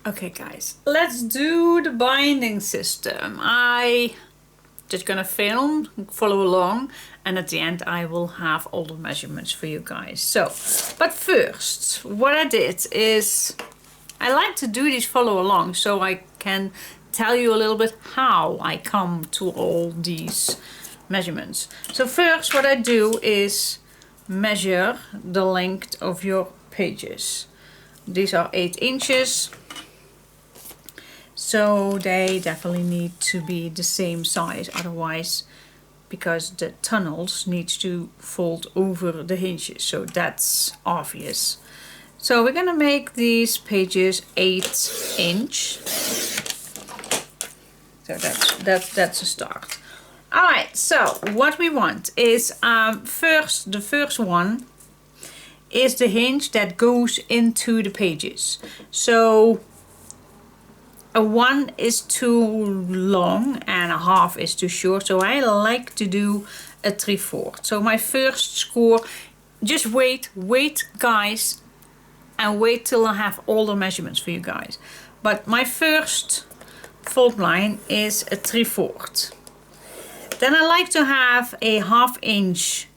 Okay guys, let's do the binding system. I just gonna film, follow along, and at the end I will have all the measurements for you guys. So, but first, what I did is, I like to do these follow along so I can tell you a little bit how I come to all these measurements. So first what I do is measure the length of your pages. These are 8 inches. So they definitely need to be the same size, otherwise, because the tunnels need to fold over the hinges, so that's obvious. So we're gonna make these pages 8 inch. So that's a start. All right. So what we want is the first one is the hinge that goes into the pages. So a 1 is too long and a half is too short, so I like to do a 3/4. So my first score, just wait guys, and wait till I have all the measurements for you guys. But my first fold line is a 3/4. Then I like to have a 1/2 inch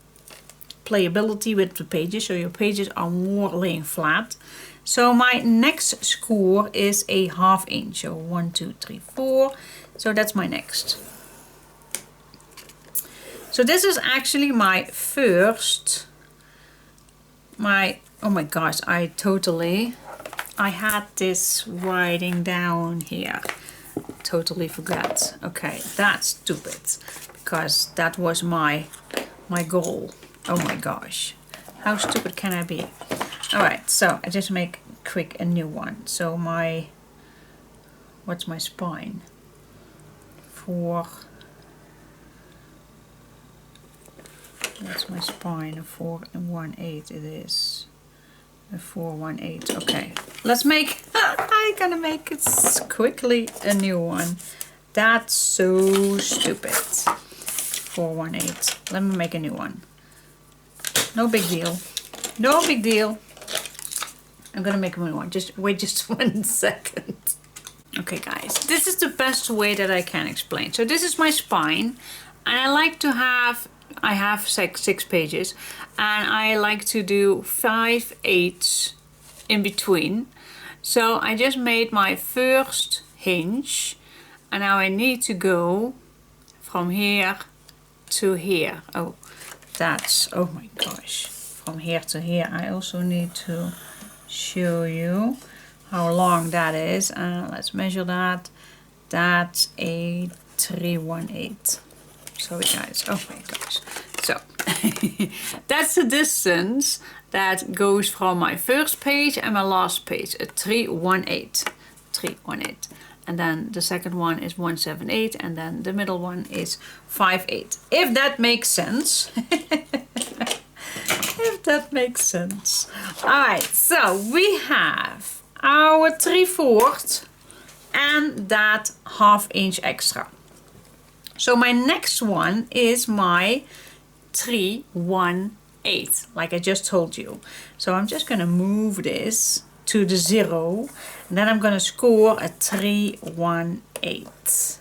playability with the pages, so your pages are more laying flat. So my next score is a 1/2 inch. So 1, 2, 3, 4. So that's my next. So this is actually my first, oh my gosh, I had this writing down here. Totally forgot. Okay, that's stupid, because that was my goal. Oh my gosh, how stupid can I be? Alright, so I just make quick a new one. So what's my spine? That's my spine, a 4 1/8 it is. A 4 1/8. Okay, let's make, I'm gonna make it quickly a new one. That's so stupid. 4 1/8. Let me make a new one. No big deal. No big deal. I'm gonna make a new one. Just wait just 1 second. Okay guys, this is the best way that I can explain. So this is my spine, and I like to have, I have 6 pages, and I like to do 5/8 in between. So I just made my first hinge, and now I need to go from here to here. Oh, that's, oh my gosh, from here to here. I also need to show you how long that is. Let's measure that. That's a 3 1/8. Sorry guys, oh my gosh. So that's the distance that goes from my first page and my last page, a 3 1/8. 3 1/8. And then the second one is 1/7/8, and then the middle one is 5/8. If that makes sense. If that makes sense. Alright, so we have our 3/4 and that 1/2 inch extra. So my next one is my 3 1/8, like I just told you. So I'm just going to move this to the 0, and then I'm going to score a 3 1/8.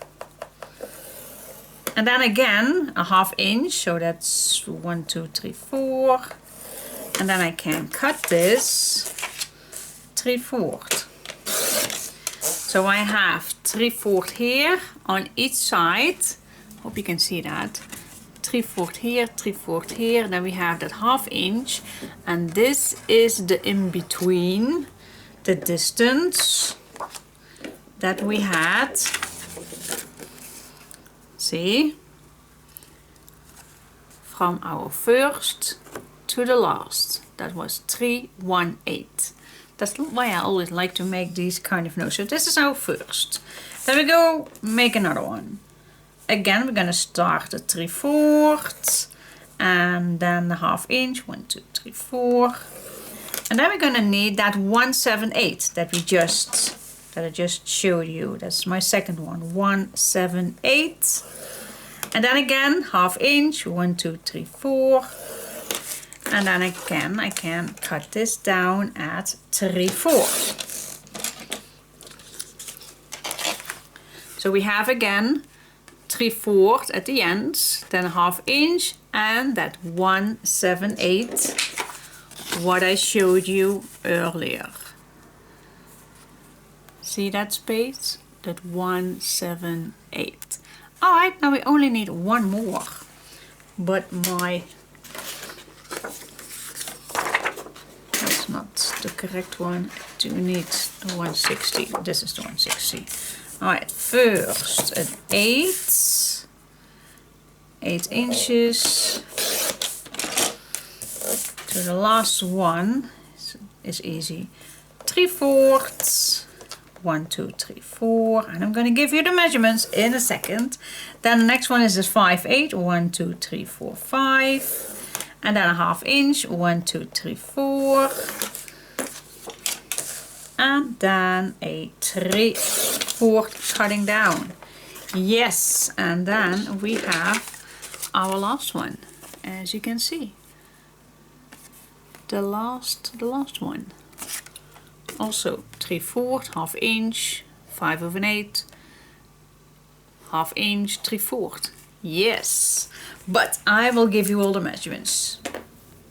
And then again a 1/2 inch, so that's 1 2 3 4. And then I can cut this 3/4. So I have 3/4 here on each side. Hope you can see that. 3/4 here, 3/4 here. And then we have that 1/2 inch, and this is the in between, the distance that we had. See, from our first to the last. That was 3 1/8. That's why I always like to make these kind of notes. So this is our first. Then we go make another one. Again, we're going to start at 3/4 and then the 1/2 inch. 1 2 3 4. And then we're going to need that 1/7/8 that I just showed you. That's my second one. 1/7/8. And then again 1/2 inch. 1 2 3 4. And then again I can cut this down at 3/4. So we have again 3/4 at the end, then a 1/2 inch, and that 1/7/8 what I showed you earlier. See that space? That 1/7/8. Alright, now we only need one more. But that's not the correct one. I do need the 160. This is the 160. Alright, first an 8 inches to the last one is easy. 3/4, 1, 2, 3, 4, and I'm going to give you the measurements in a second. Then the next one is a 5/8, 1, 2, 3, 4, 5, and then a 1/2 inch, 1, 2, 3, 4, and then a 3/4 cutting down. Yes, and then we have our last one, as you can see. The last one. Also 3/4, 1/2 inch, 5/8, 1/2 inch, 3/4. Yes, but I will give you all the measurements.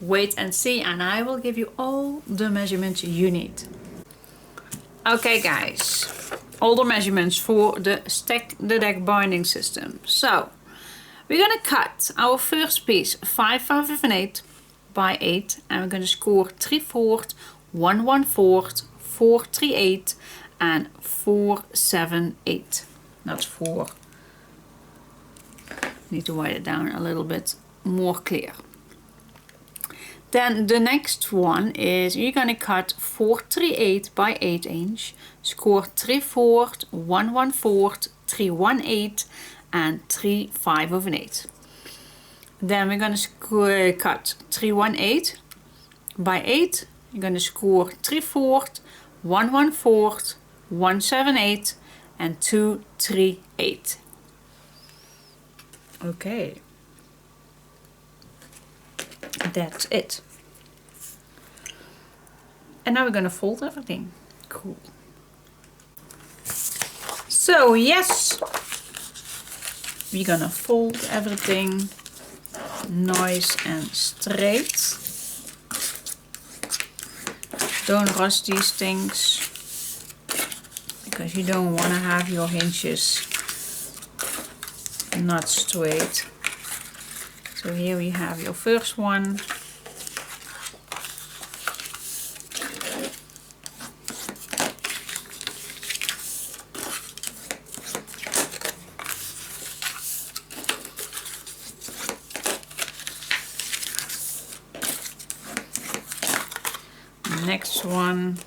Wait and see, and I will give you all the measurements you need. Okay guys, all the measurements for the Stack the Deck binding system. So we're gonna cut our first piece 5/8 by 8, and we're gonna score 3/4, 1/4, 4/3/8, and 4/7/8. That's 4. Need to write it down a little bit more clear. Then the next one is you're gonna cut 4/3/8 by 8 inch, score 3/4, 1/4, 3/1/8, and 3/5/8. Then we're gonna cut 3/1/8 by 8. You're gonna score 3/4, 1/4, 1/7/8, and 2/3/8. Okay. That's it. And now we're gonna fold everything. Cool. So yes, we're gonna fold everything nice and straight. Don't rush these things because you don't want to have your hinges not straight. So here we have your first one. Next one.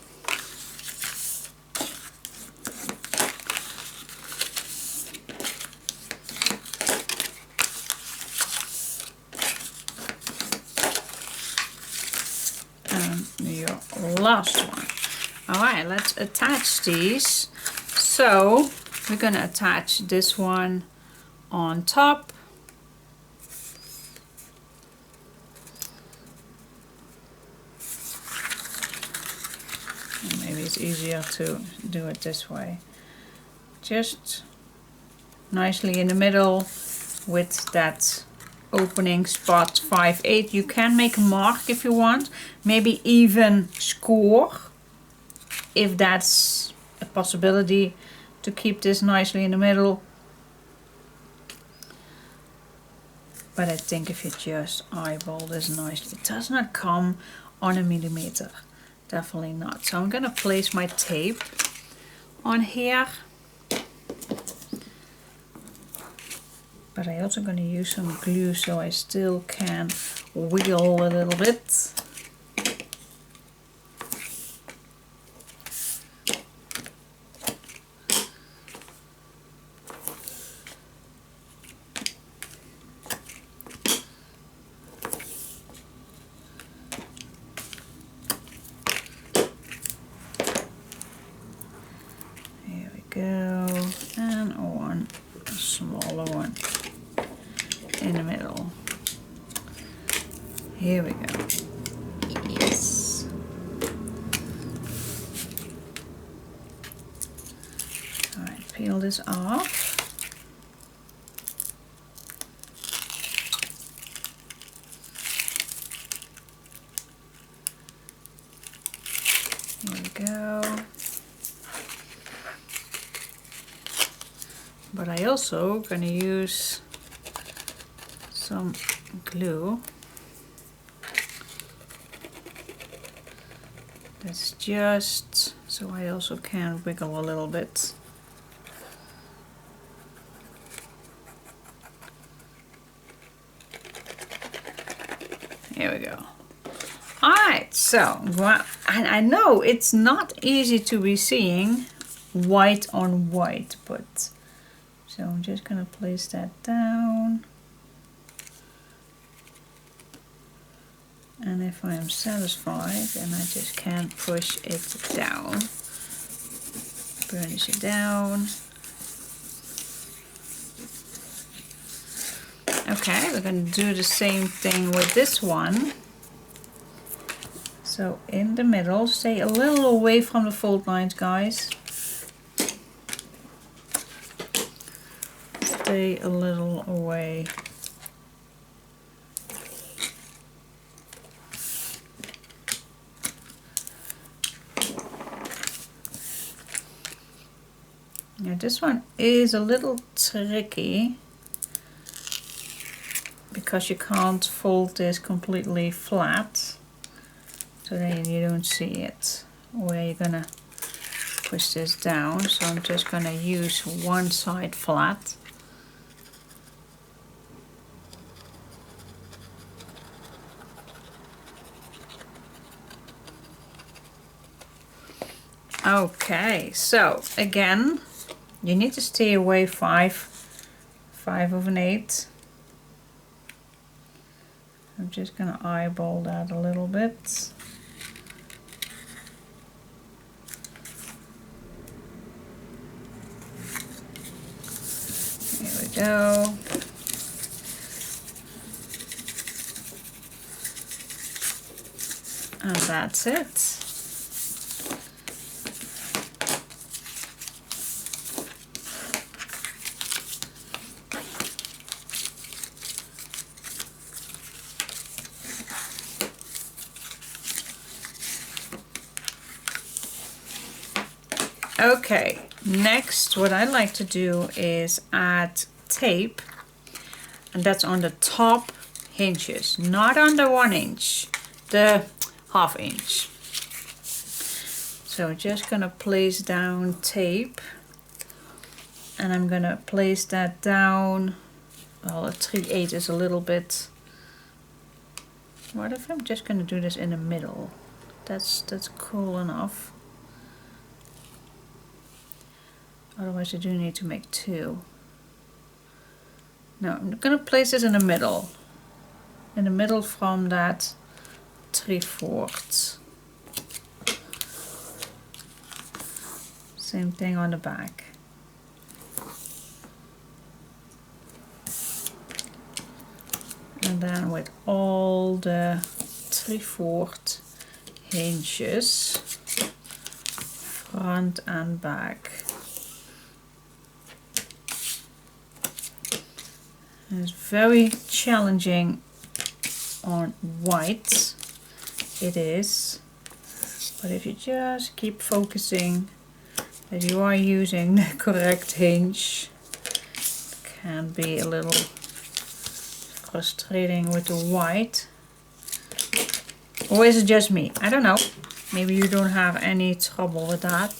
And your last one. Alright, let's attach these. So we're gonna attach this one on top. Maybe it's easier to do it this way. Just nicely in the middle with that opening spot 5/8. You can make a mark if you want. Maybe even score if that's a possibility to keep this nicely in the middle. But I think if you just eyeball this nicely, it does not come on a millimeter. Definitely not. So I'm gonna place my tape on here. But I also gonna use some glue so I still can wiggle a little bit. Go, and one smaller one in the middle. Here we go. Yes. Alright, peel peel this off. Here we go. But I also gonna use some glue. That's just so I also can wiggle a little bit. Here we go. Alright, so, and I know it's not easy to be seeing white on white, but so I'm just gonna place that down. And if I am satisfied, then I just can push it down. Burnish it down. Okay, we're going to do the same thing with this one. So in the middle, stay a little away from the fold lines, guys. Stay a little away. Now this one is a little tricky because you can't fold this completely flat, so then you don't see it where you're gonna push this down. So I'm just gonna use one side flat. Okay, so again, you need to stay away 5/8. I'm just gonna eyeball that a little bit. Here we go. And that's it. Okay, next what I like to do is add tape, and that's on the top hinges, not on the 1 inch, the 1/2 inch. So just gonna place down tape, and I'm gonna place that down, well, a 3/8 is a little bit, what if I'm just gonna do this in the middle? That's cool enough. Otherwise I do need to make 2. No, I'm going to place this in the middle. In the middle from that 3/4. Same thing on the back. And then with all the 3/4 hinges, front and back. It's very challenging on white, it is, but if you just keep focusing that you are using the correct hinge, it can be a little frustrating with the white. Or is it just me? I don't know. Maybe you don't have any trouble with that.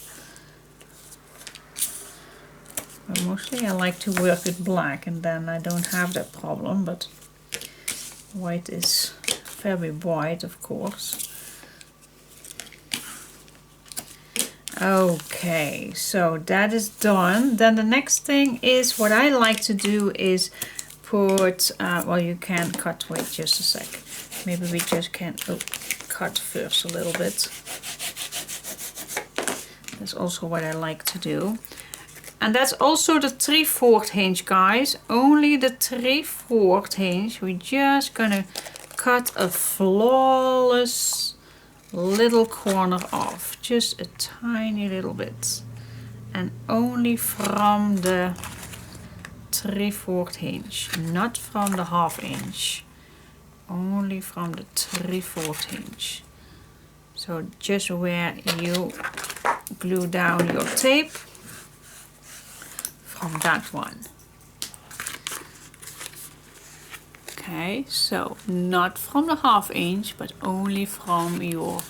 But mostly I like to work with black, and then I don't have that problem, but white is very bright, of course. Okay, so that is done. Then the next thing is, what I like to do is put, well, you can cut, wait just a sec. Maybe we just can cut first a little bit. That's also what I like to do. And that's also the 3/4 hinge, guys. Only the 3/4 hinge. We're just gonna cut a flawless little corner off. Just a tiny little bit. and only from the 3/4 inch, not from the 1/2 inch, only from the 3/4 inch. So just where you glue down your tape, from that one. Okay, so not from the 1/2 inch, but only from your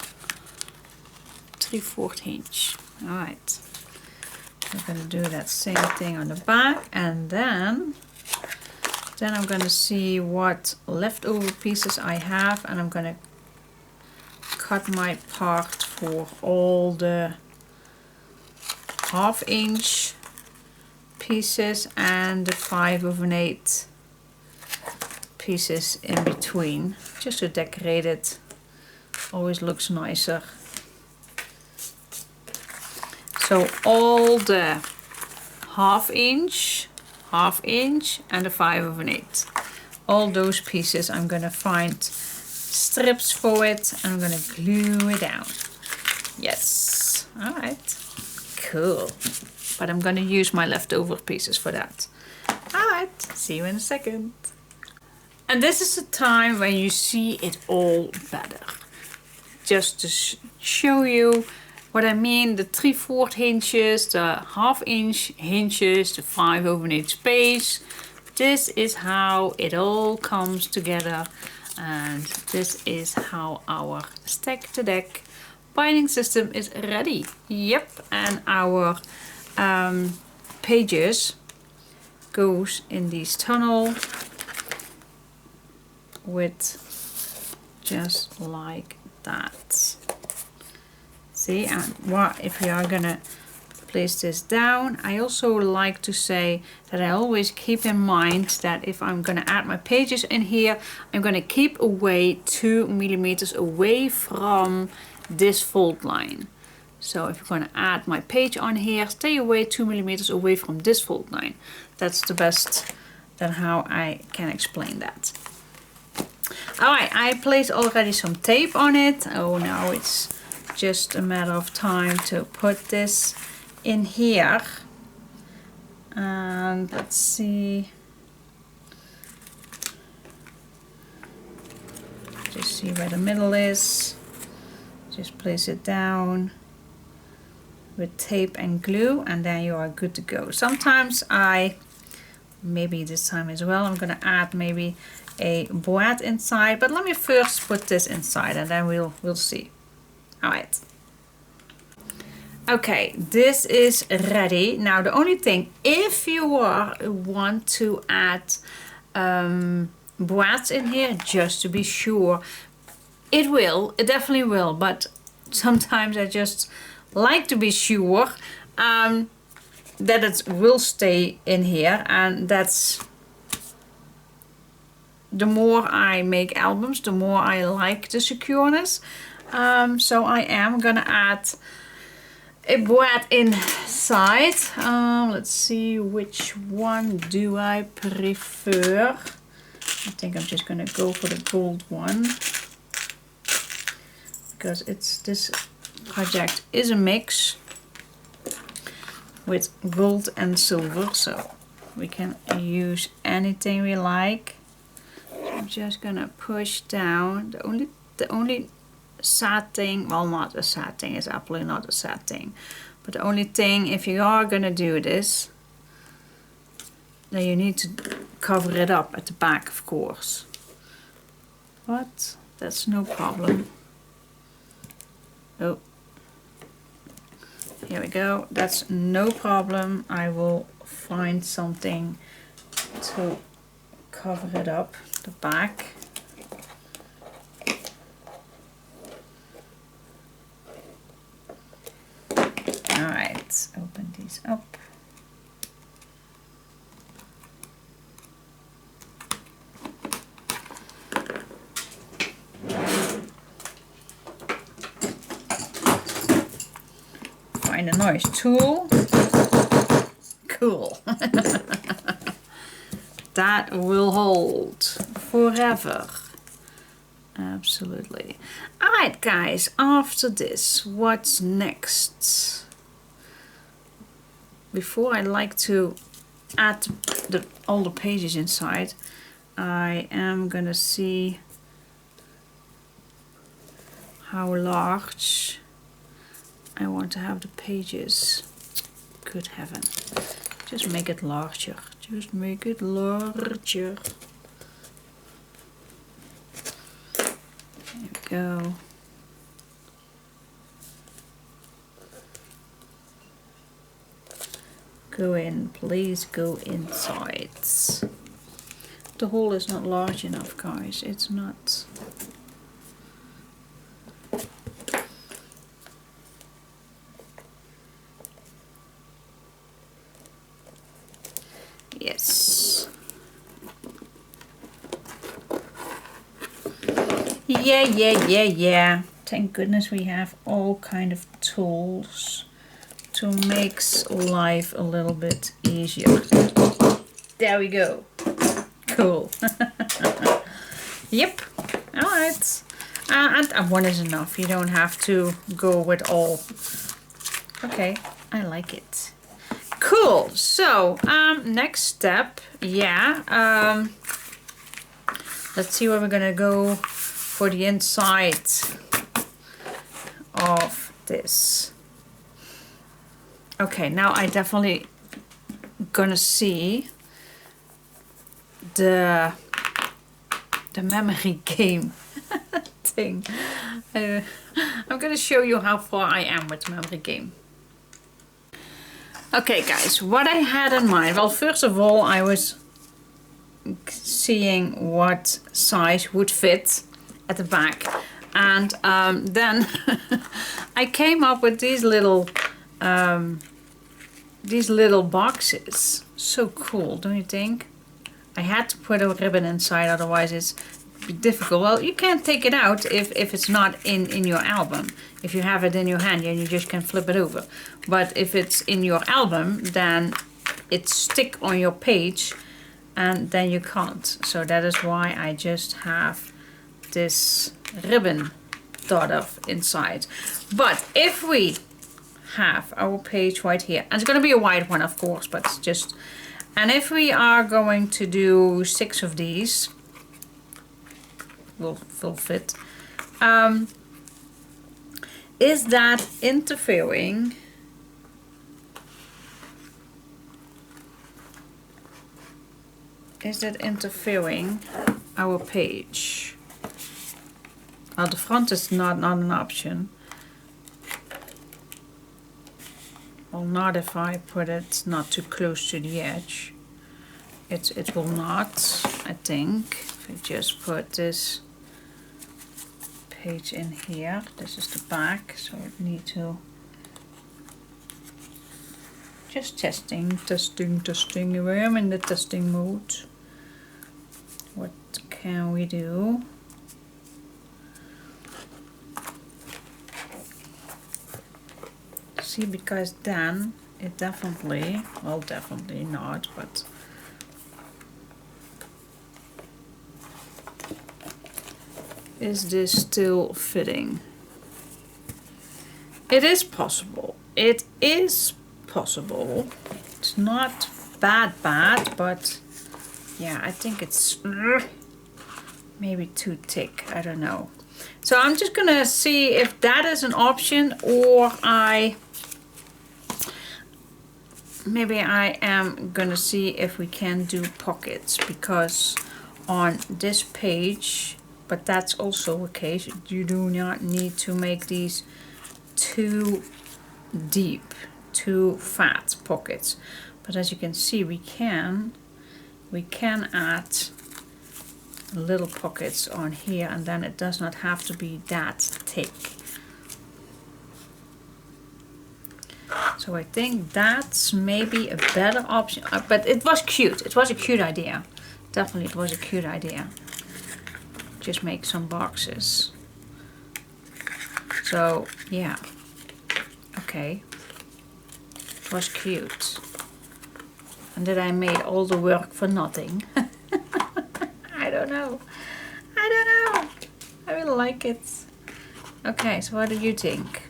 3/4 inch. All right, we're gonna do that same thing on the back, and then I'm gonna see what leftover pieces I have, and I'm gonna cut my part for all the 1/2 inch pieces and the 5/8 pieces in between, just to decorate it. Always looks nicer. So all the 1/2 inch and the 5/8, all those pieces, I'm gonna find strips for it and I'm gonna glue it down. Yes, all right, cool. But I'm gonna use my leftover pieces for that. All right, see you in a second. And this is the time when you see it all better. Just to show you what I mean, the 3/4 inches, the 1/2 inch hinges, the 5/8 space. This is how it all comes together. And this is how our stack to deck binding system is ready. Yep, and our pages goes in this tunnel with just like that. See, and what if you are gonna place this down, I also like to say that I always keep in mind that if I'm gonna add my pages in here, I'm gonna keep away 2 millimeters away from this fold line. So if you're gonna add my page on here, stay away 2 millimeters away from this fold line. That's the best than how I can explain that. All right, I placed already some tape on it. Oh, now it's just a matter of time to put this in here. And let's see. Just see where the middle is. Just place it down with tape and glue, and then you are good to go. Sometimes maybe this time as well, I'm gonna add maybe a board inside, but let me first put this inside and then we'll see. All right. Okay, this is ready. Now the only thing, if you want to add boards in here, just to be sure, it definitely will, but sometimes I just like to be sure that it will stay in here, and that's the more I make albums, the more I like the secureness. So I am gonna add a board inside. Let's see, which one do I prefer? I think I'm just gonna go for the gold one, because this project is a mix with gold and silver, so we can use anything we like. I'm just gonna push down. The only sad thing, well, not a sad thing, it's absolutely not a sad thing, but the only thing, if you are gonna do this, then you need to cover it up at the back, of course, but that's no problem. Oh, here we go, that's no problem. I will find something to cover it up, the back. Alright, open these up. Find a nice tool. Cool. That will hold forever. Absolutely. Alright guys, after this, what's next? before I like to add all the pages inside, I am gonna see how large I want to have the pages. Good heaven. Just make it larger. Just make it larger. There we go. Go in, please go inside. The hole is not large enough, guys. It's not. Yes. Yeah. Thank goodness we have all kind of tools to make life a little bit easier. There we go. Cool. Yep. Alright. And one is enough. You don't have to go with all. Okay. I like it. Cool. So, next step. Yeah. Let's see where we're gonna go for the inside of this. Okay, now I definitely gonna see the memory game thing. I'm gonna show you how far I am with the memory game. Okay guys, what I had in mind, well first of all I was seeing what size would fit at the back, and then I came up with these little boxes. So cool, don't you think? I had to put a ribbon inside, otherwise it's difficult. Well, you can't take it out if it's not in your album. If you have it in your hand, you just can flip it over. But if it's in your album, then it's stick on your page and then you can't. So that is why I just have this ribbon thought of inside. But if we have our page right here, and it's going to be a white one of course, but it's just, and if we are going to do 6 of these, will fit, is that interfering our page? Well, the front is not an option. Well, not if I put it not too close to the edge. It will not, I think. If I just put this page in here, this is the back, so I need to just testing. I am in the testing mode. What can we do? See, because then it definitely, well, definitely not, but is this still fitting? It is possible. It is possible. It's not bad, but yeah, I think it's maybe too thick. I don't know. So I'm just gonna see if that is an option, or maybe I am gonna see if we can do pockets, because on this page, but that's also a case, you do not need to make these too deep, too fat pockets. But as you can see, we can add little pockets on here, and then it does not have to be that thick. So I think that's maybe a better option, but it was cute. It was a cute idea. Definitely it was a cute idea. Just make some boxes. So yeah, okay, it was cute. And then I made all the work for nothing. I don't know. I really like it. Okay, so what do you think?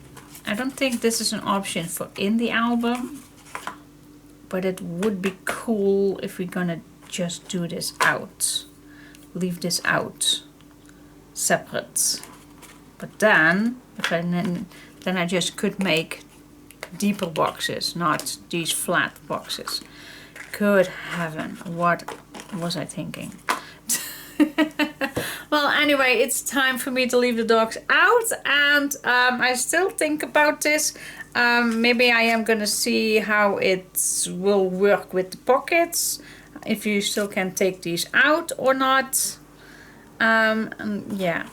I don't think this is an option for in the album. but it would be cool if we're gonna just do this out. Leave this out separate. But then I just could make deeper boxes, not these flat boxes. Good heaven, what was I thinking? Well, anyway, it's time for me to leave the dogs out, and I still think about this. Maybe I am gonna see how it will work with the pockets, if you still can take these out or not. Yeah.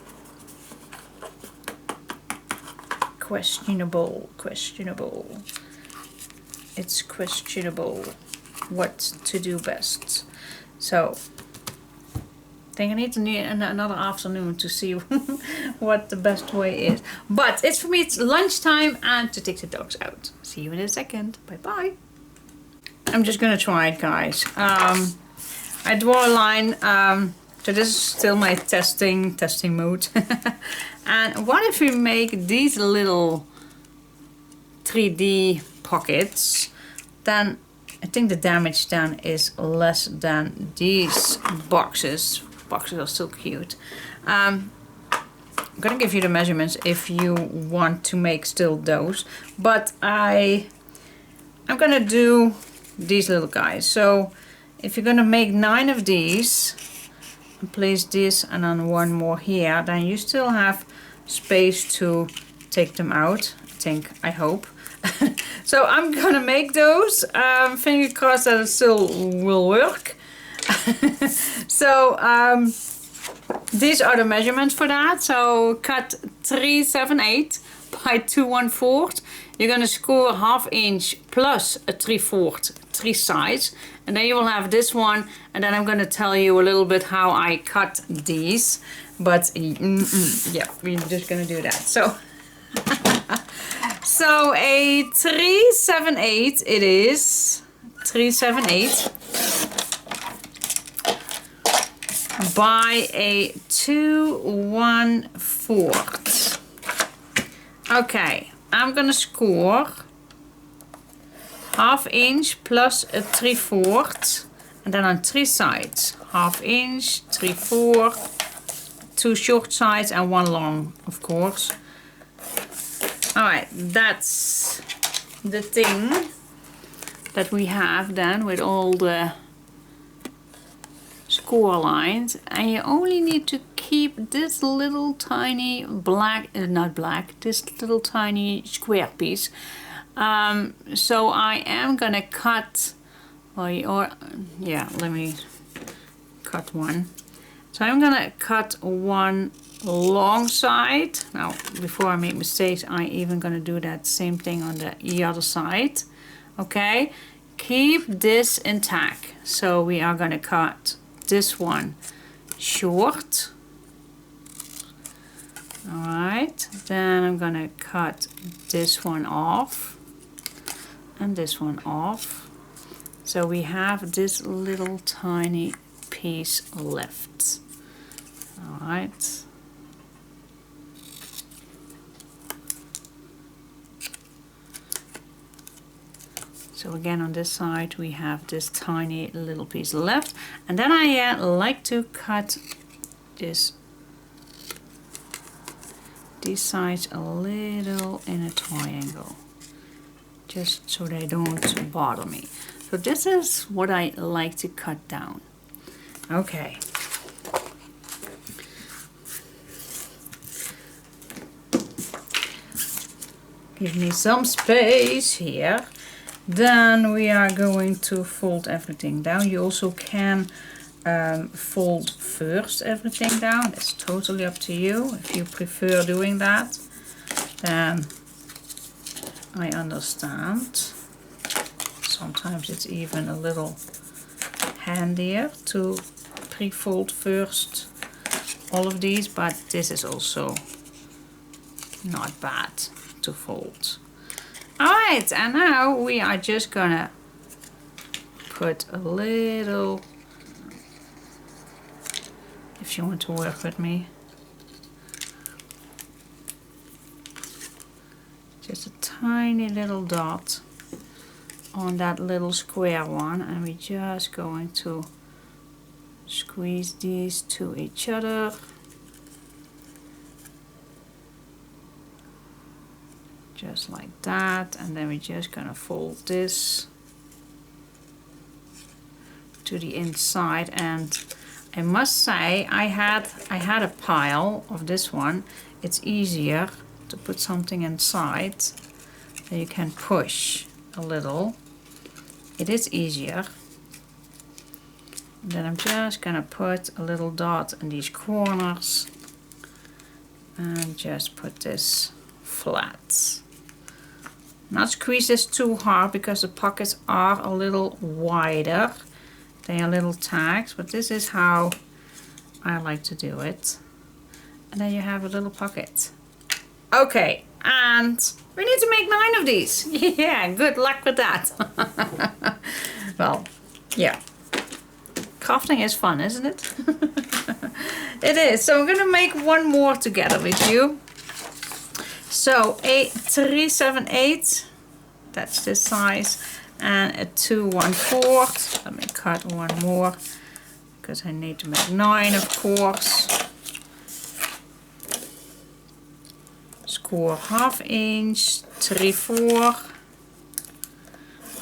Questionable. It's questionable what to do best. So I think I need another afternoon to see what the best way is. But it's for me, it's lunchtime and to take the dogs out. See you in a second. Bye bye. I'm just gonna try it, guys. I draw a line. So this is still my testing mode. And what if we make these little 3D pockets? Then I think the damage then is less than these boxes. Boxes are still cute. I'm gonna give you the measurements if you want to make still those. But I'm gonna do these little guys. So if you're gonna make 9 of these, and place this and then one more here, then you still have space to take them out. I hope. So I'm gonna make those. Finger crossed that it still will work. So these are the measurements for that. So cut 3/7/8 by 2/1/4. You're gonna score 1/2 inch plus a 3/4 3 sides, and then you will have this one, and then I'm gonna tell you a little bit how I cut these. But yeah, we're just gonna do that. So so a 3/7/8 it is. 3/7/8 by a 2/1/4. Okay, I'm gonna score 1/2 inch plus a 3/4, and then on 3 sides, 1/2 inch, 3/4, 2 short sides and 1 long, of course. All right, that's the thing that we have then with all the score lines, and you only need to keep this little tiny this little tiny square piece. So I am gonna cut, let me cut one. So I'm gonna cut one long side. Now, before I make mistakes, I'm even gonna do that same thing on the other side. Okay, keep this intact. So we are gonna cut this one short. All right, then I'm gonna cut this one off and this one off. So we have this little tiny piece left. All right. So again, on this side we have this tiny little piece left, and then I like to cut these sides a little in a triangle, just so they don't bother me. So this is what I like to cut down. Okay. Give me some space here. Then we are going to fold everything down. You also can fold first everything down. It's totally up to you. If you prefer doing that, then I understand. Sometimes it's even a little handier to pre-fold first all of these, but this is also not bad to fold. Alright, and now we are just gonna put a little, if you want to work with me, just a tiny little dot on that little square one, and we're just going to squeeze these to each other. Just like that, and then we're just gonna fold this to the inside. And I must say, I had a pile of this one. It's easier to put something inside that you can push a little. It is easier. Then I'm just gonna put a little dot in these corners and just put this flat. Not squeeze this too hard because the pockets are a little wider. They are little tags, but this is how I like to do it. And then you have a little pocket. Okay, and we need to make 9 of these. Yeah, good luck with that. Well, yeah. Crafting is fun, isn't it? It is. So I'm gonna make one more together with you. So a 3/7/8, that's this size, and a 2/1/4. Let me cut one more because I need to make 9, of course. Score 1/2 inch, 3/4,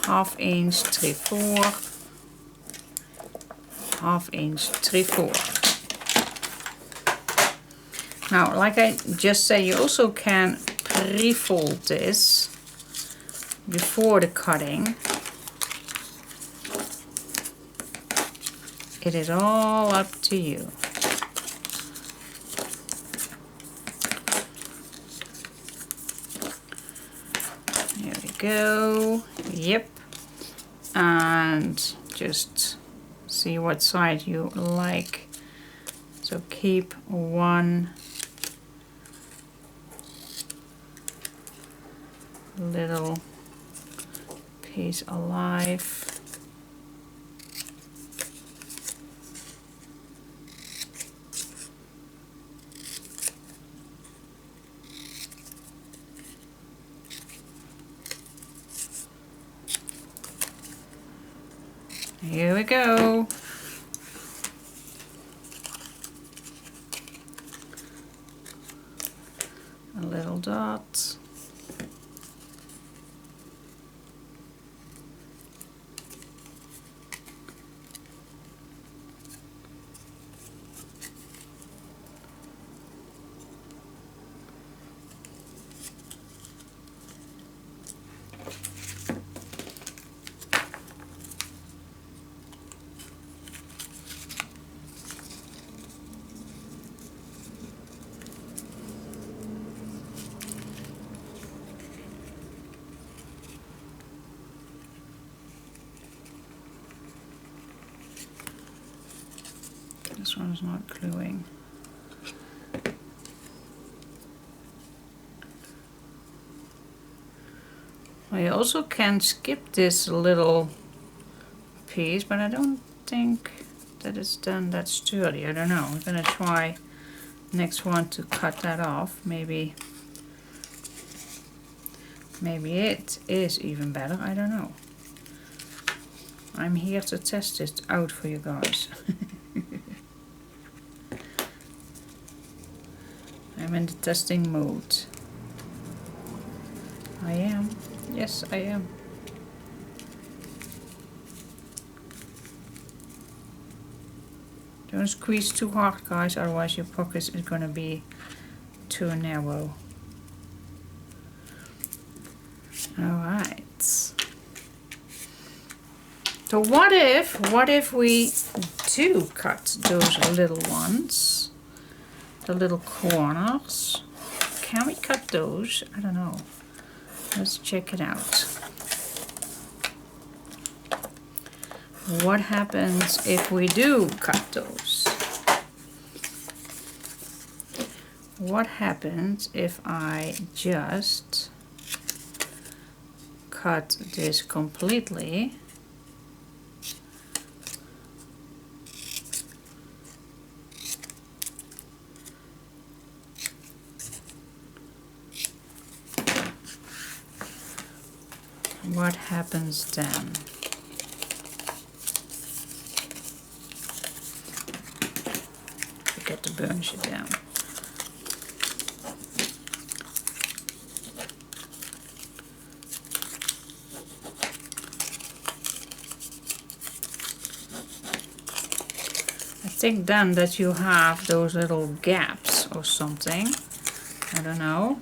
1/2 inch, 3/4, 1/2 inch, 3/4. Now, like I just said, you also can pre-fold this before the cutting. It is all up to you. There we go. Yep. And just see what side you like. So keep one little piece alive. Here we go. A little dot. This one's not gluing. I also can skip this little piece, but I don't think that it's done that sturdy. I don't know. I'm gonna try next one to cut that off. Maybe it is even better. I don't know. I'm here to test it out for you guys. I'm in the testing mode. I am. Yes, I am. Don't squeeze too hard, guys, otherwise your pocket is gonna be too narrow. Alright. So what if we do cut those little ones? The little corners. Can we cut those? I don't know. Let's check it out. What happens if we do cut those? What happens if I just cut this completely? what happens then? Forget to burnish it down. I think then that you have those little gaps or something. I don't know.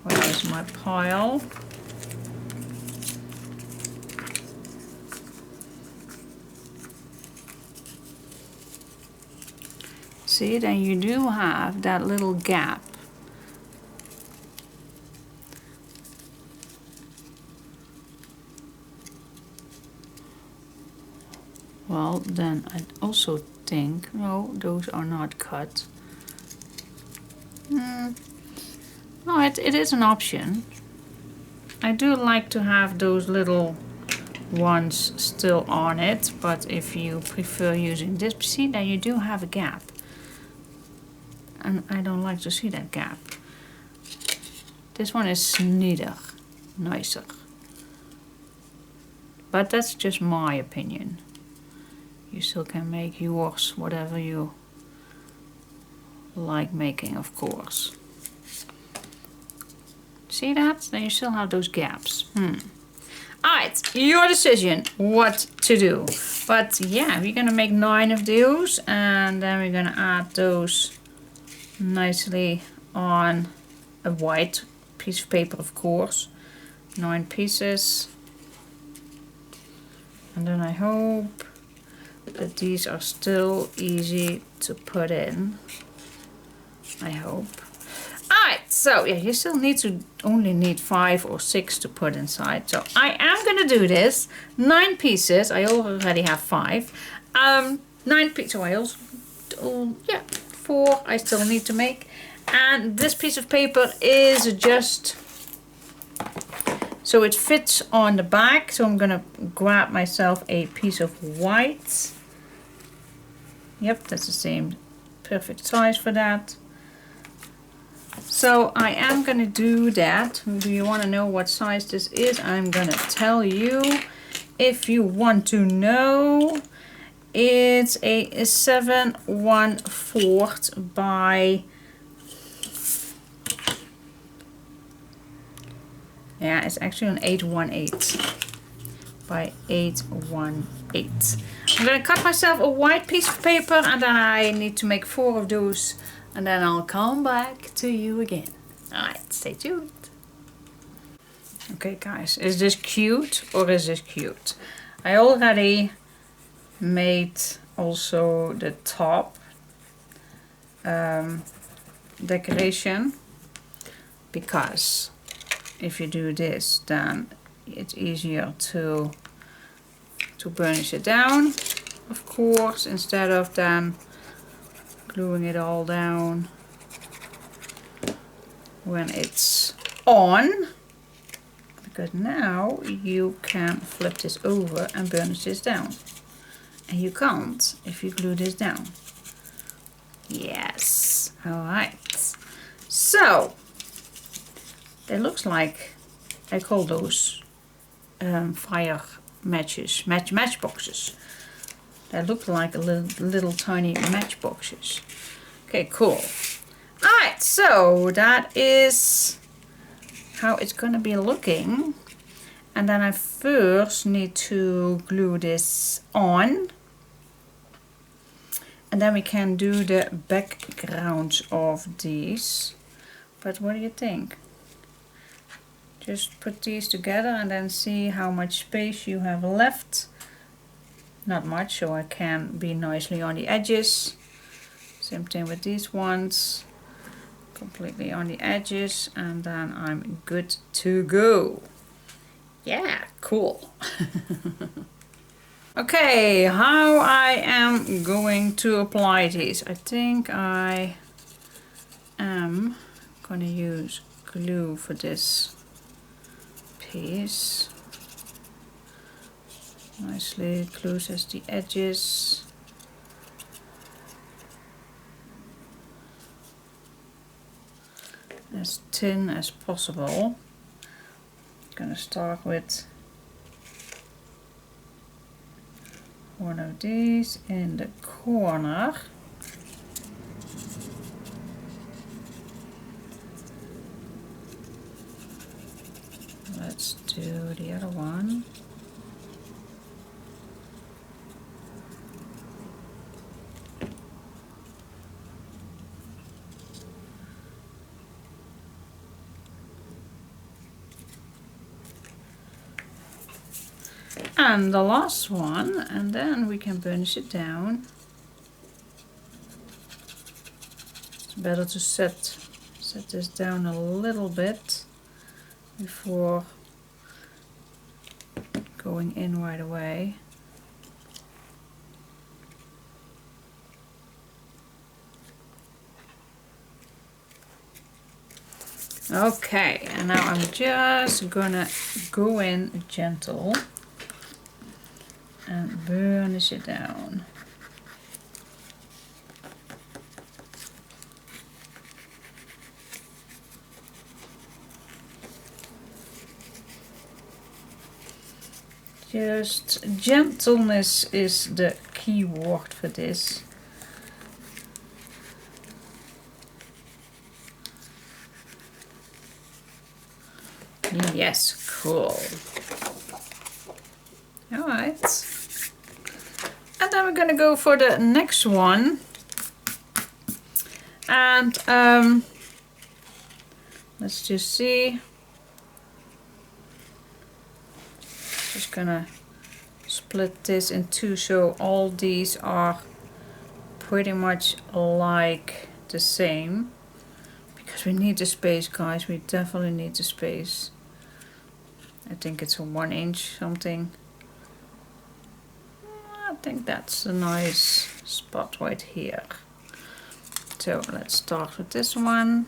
Where is my pile? See, then you do have that little gap. Well, then I also think, no, those are not cut. No, it is an option. I do like to have those little ones still on it, but if you prefer using this, see, then you do have a gap. And I don't like to see that gap. This one is neater, nicer. But that's just my opinion. You still can make yours whatever you like making, of course. See that? Then you still have those gaps. Alright, your decision what to do. But yeah, we're gonna make 9 of those, and then we're gonna add those nicely on a white piece of paper, of course. 9 pieces. And then I hope that these are still easy to put in. I hope. Alright, so yeah, you still only need 5 or 6 to put inside. So I am gonna do this. 9 pieces. I already have 5. 9 pieces. So I also, yeah, 4 I still need to make. And this piece of paper is just so it fits on the back. So I'm gonna grab myself a piece of white. Yep, that's the same perfect size for that. So I am gonna do that. Do you want to know what size this is? I'm gonna tell you if you want to know. It's a 7/1/4 by, yeah, it's actually an 8/1/8 by 8/1/8. I'm gonna cut myself a white piece of paper, and then I need to make 4 of those, and then I'll come back to you again. Alright, stay tuned. Okay guys, is this cute or is this cute? I already made also the top decoration, because if you do this, then it's easier to burnish it down, of course, instead of then gluing it all down when it's on, because now you can flip this over and burnish this down, and you can't if you glue this down. Yes, alright. So it looks like, I call those fire matches, matchboxes. They look like little tiny matchboxes. Okay, cool. Alright, so that is how it's gonna be looking. And then I first need to glue this on. And then we can do the backgrounds of these. But what do you think? Just put these together and then see how much space you have left. Not much, so I can be nicely on the edges. Same thing with these ones. Completely on the edges, and then I'm good to go. Yeah, cool. Okay, how I am going to apply these. I think I am gonna use glue for this piece. Nicely closes the edges. As thin as possible, gonna start with one of these in the corner. Let's do the other one. And the last one, and then we can burnish it down. It's better to set this down a little bit before going in right away. Okay, and now I'm just gonna go in gentle and burnish it down. Just gentleness is the key word for this. Yes, cool. Alright. And then we're gonna go for the next one. And let's just see. Just gonna split this in two so all these are pretty much like the same. Because we need the space, guys. We definitely need the space. I think it's a 1 inch something. I think that's a nice spot right here. So let's start with this one.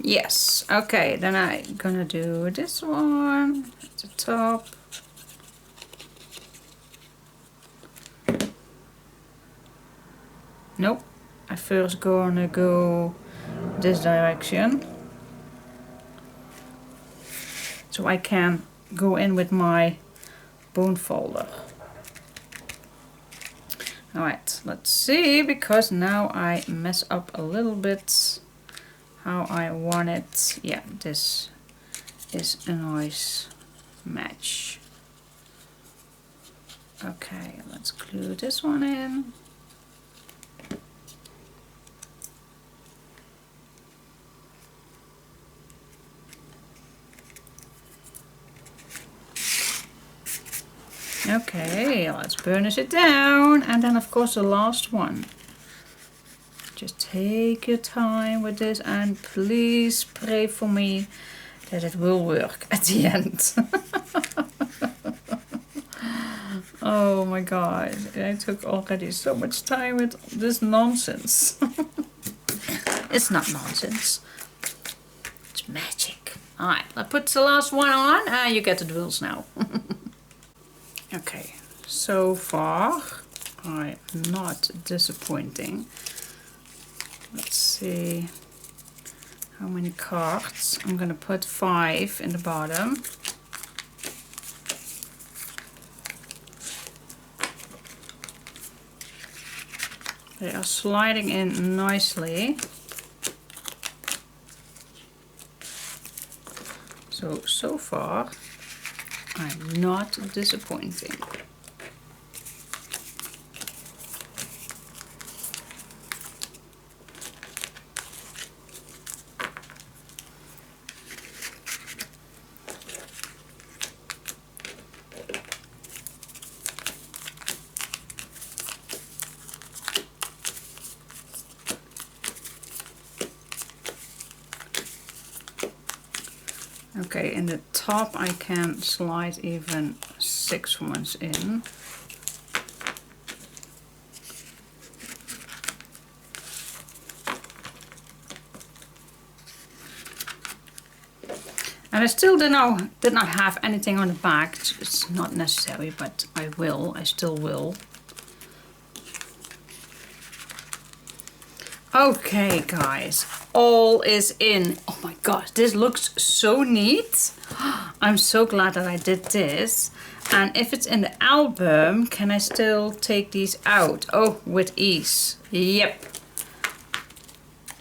Yes, okay, then I'm gonna do this one at the top. Nope, I first gonna go this direction. So I can go in with my bone folder. Alright, let's see, because now I mess up a little bit how I want it. Yeah, this is a nice match. Okay, let's glue this one in. Okay, let's burnish it down, and then of course the last one. Just take your time with this and please pray for me that it will work at the end. Oh my god, I took already so much time with this nonsense. It's not nonsense, it's magic. Alright, let's put the last one on and you get the rules now. Okay, so far I'm not disappointing. Let's see how many cards. I'm gonna put 5 in the bottom. They are sliding in nicely. So far I'm not disappointing. Okay, in the top I can slide even 6 ones in. And I still did not have anything on the back. It's not necessary, but I still will. Okay guys, all is in. Oh my gosh, this looks so neat. I'm so glad that I did this. And if it's in the album, can I still take these out? Oh, with ease. Yep.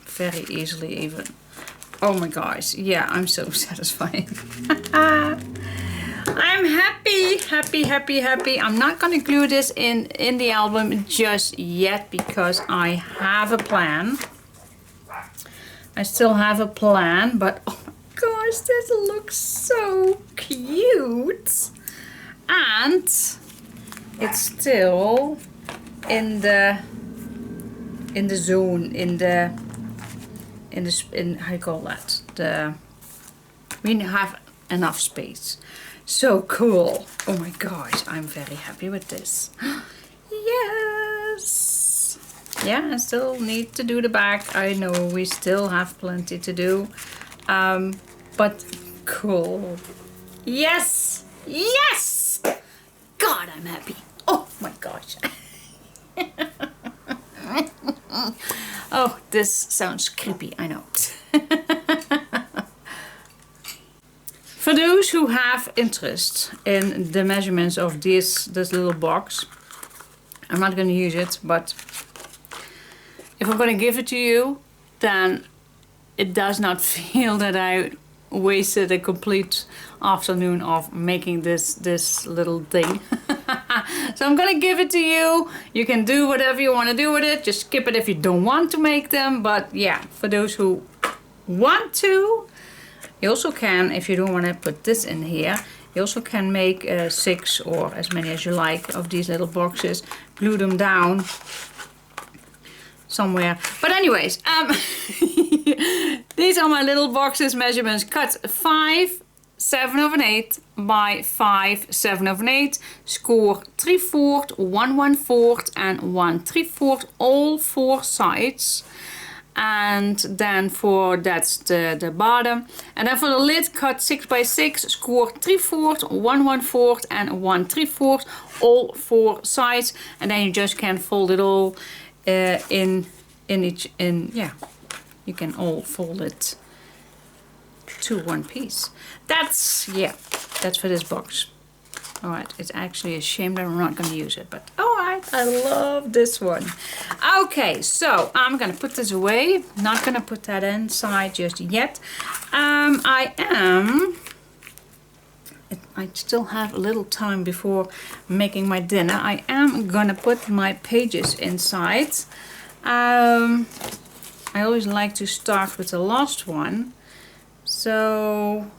Very easily even. Oh my gosh, yeah, I'm so satisfied. I'm happy. I'm not gonna glue this in the album just yet because I have a plan. I still have a plan, but oh my gosh, this looks so cute. And it's still in the zone, in how you call that, we have enough space. So cool. Oh my gosh, I'm very happy with this. Yes. Yeah, I still need to do the back. I know we still have plenty to do, but cool. Yes, yes. God, I'm happy. Oh my gosh. Oh, this sounds creepy, I know. For those who have interest in the measurements of this little box, I'm not going to use it, but if I'm going to give it to you, then it does not feel that I wasted a complete afternoon of making this little thing. So I'm gonna give it to you. You can do whatever you want to do with it. Just skip it if you don't want to make them. But yeah, for those who want to, you also can, if you don't want to put this in here, you also can make 6 or as many as you like of these little boxes. Glue them down somewhere. But anyways, these are my little boxes measurements. Cut 5 7/8 by 5 7/8. Score 3/4, 1 1/4 and 1 3/4 all 4 sides. And then that's the bottom. And then for the lid, cut 6 by 6, score 3/4, 1 1/4 and 1 3/4 all 4 sides. And then you just can fold it all yeah, you can all fold it to one piece. That's for this box. Alright, it's actually a shame that I'm not going to use it, but alright, I love this one. Okay, so I'm going to put this away. Not going to put that inside just yet. I still have a little time before making my dinner. I am going to put my pages inside. I always like to start with the last one. So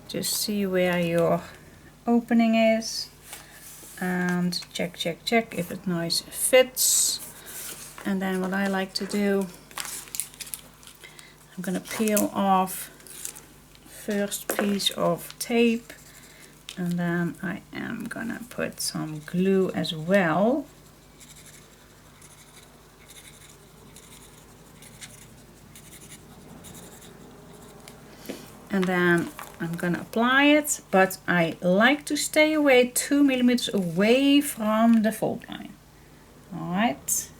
just see where your opening is and check if it nice fits. And then what I like to do, I'm gonna peel off first piece of tape, and then I am gonna put some glue as well. And then I'm gonna apply it, but I like to stay away 2 millimeters away from the fold line. Alright,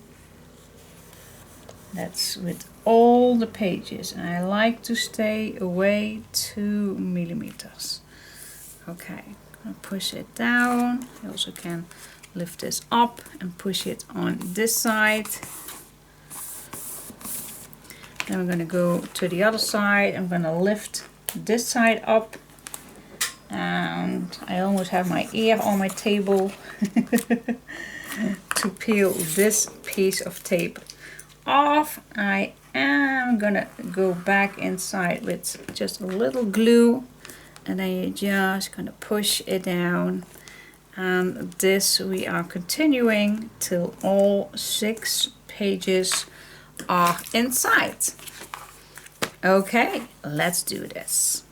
that's with all the pages, and I like to stay away 2 millimeters. Okay, I'm gonna push it down. I also can lift this up and push it on this side. Then we're gonna go to the other side. I'm gonna lift this side up, and I almost have my ear on my table to peel this piece of tape off. I am gonna go back inside with just a little glue, and then you're just gonna push it down, and this we are continuing till all 6 pages are inside. Okay, let's do this.